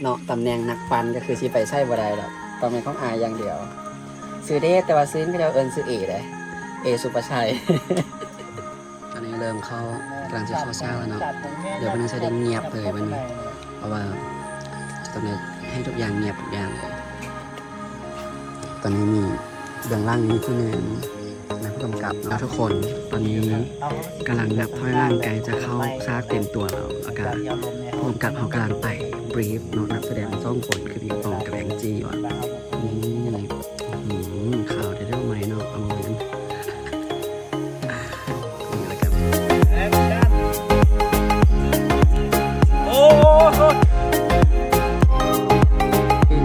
เนาะตำแหน่งนักปั่นก็คือสิไปใช้บ่ได้ดอกต้องเป็นของอายอย่างเดียวซื้อเด้แต่ว่าซื้อก็จะเอิ้นซื้อเอเลยเอสุภชัย ตอนนี้เริ่มเข้ากำลังจะเข้าเช้าแล้วเนาะเดี๋ยววันนี้จะได้เงียบเลยวันนี้เพราะว่าจะต้องให้ทุกอย่างเงียบทุกอย่างเลยตอนนี้มีเบื้องล่างมีผู้หนึ่งนักผู้กำกับเนาะทุกคนตอนนี้กำลังนับถอยร่างไกลจะเข้าซากเต็มตัวแล้วอากาศผู้กำกับเขากำลังไปบรีฟเนาะนักแสดงสองคนคือพี่ปองกับแองจี้ว่ะนี่ข่าวได้เรื่องไหมเนาะเอามาเลยนี่แหละครับโอ้โห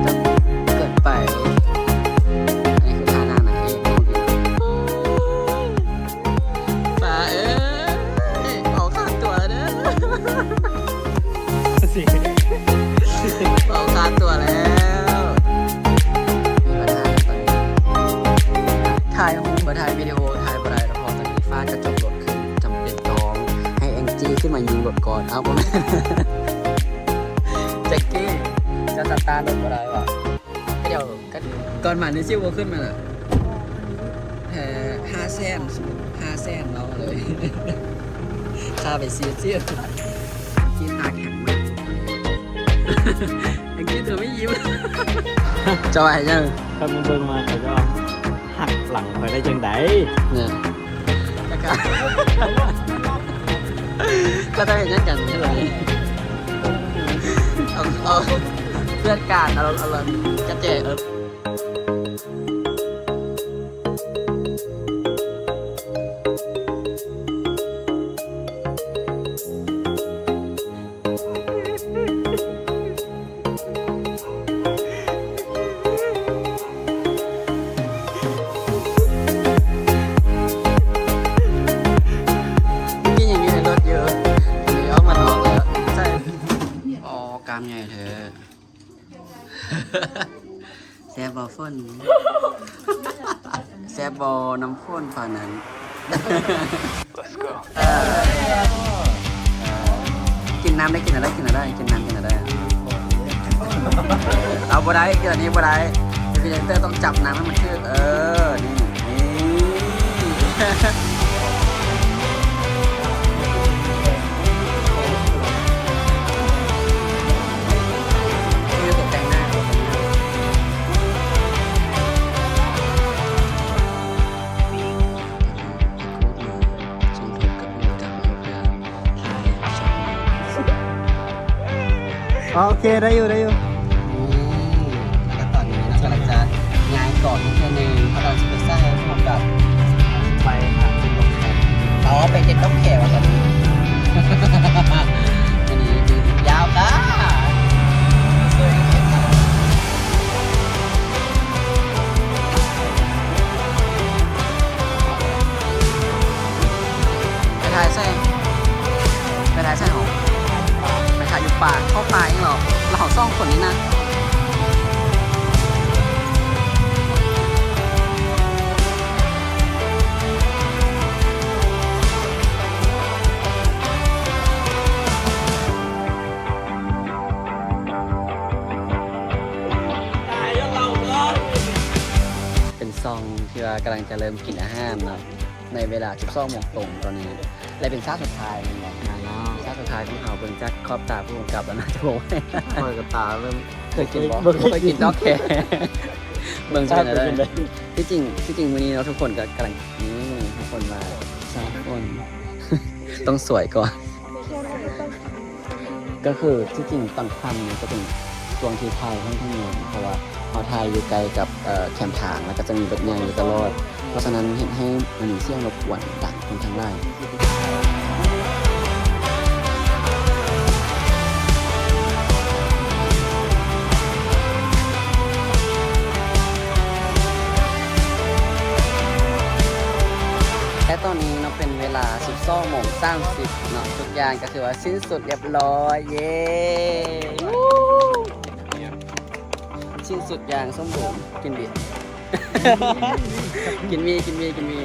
จะเกิดไปอันนี้คือท่านั่งนะที่ป่าเอาขาดตัวแล้วเด้อเอาขาดตัวแล้วมีปัญหาตอนนี้ถ่ายรูปมาถ่ายวิดีโอถ่ายอะไรแล้วพอตอนนี้ฟ้ากระจกรถขึ้นจำเป็นต้องให้แองจี้ขึ้นมายิงรถก่อนเอาผมแจ็คกี้จะสตาร์ทรถอะไรวะเดี๋ยวก่อนมาในซิ่วขึ้นมาเลย5 แสนเราเลยค่าไปเสียที่ตาแข็งมากแองจี้เธอไม่ยิ้มจะไหวยัง ถ้ามันเบิ่งมาเขาก็หักหลังไปได้จังได เนี่ยก็ต้องเห็นยังกันใช่ไหมเอาเพื่อนการเอากระเจกินอย่างนี้ในรถเยอะหรือเอามันออกแล้วใช่อ๋อกามใหญ่เธอแซบบอฝนแซบบอน้ำข้นฝ่านั้นกินน้ำได้กินอะไรกินอะไรกินน้ำกินอะไรเอาบ่ได้กินอันนี้บ่ได้พรีเซนเตอร์ต้องจับน้ำให้มันขึ้นนี่คือตกแต่งหน้าโอเคได้อยู่แล้วตอนนี้เรากำลังจะย้ายก่อนแค่นึงเพราะเราจะไปสร้างพร้อมกับ ไปหาคุณลงแขก ไปเก็บต้มแขกวันนี้อันนี้คือยาวนะไปถ่ายไส้หรอไปถ่ายอยู่ป่าเข้าป่าเองเหรอเราของซ่องคนนี้นะเป็นซองที่ว่ากำลังจะเริ่มกินอาหารเนาะในเวลา12 โมงตรงตอนนี้และเป็นซากสุดท้ายนี่แหละซากสุดท้ายของเขาเบิ่งจากขอบตาผู้กำกับแล้วน่าจะบอกว่าคอยกับตาเริ่มเคยกินบ่เคยกินดอกแคเบิ่งจะเป็นอะไรที่จริงวันนี้เราทุกคนก็กำลังนี่ทุกคนมา3 คน ต้องสวยก่อนก็คือที่จริงตอนค่ำเนี่ยจะเป็นช่วงที่ถ่ายค่อนข้างเยอะเพราะว่าเขาถ่ายอยู่ไกลกับแคมป์ทางแล้วก็จะมีรถยางอยู่ตลอดเพราะฉะนั้นเห็นให้มันมีเสียงรบกวนดังคนทางไร่และตอนนี้เนาะเป็นเวลา 12 โมง 30เนาะทุกอย่างก็คือว่าสิ้นสุดเรียบร้อยเย้สิ้นสุดอย่างสมบูรณ์กินเบียร์ กินมี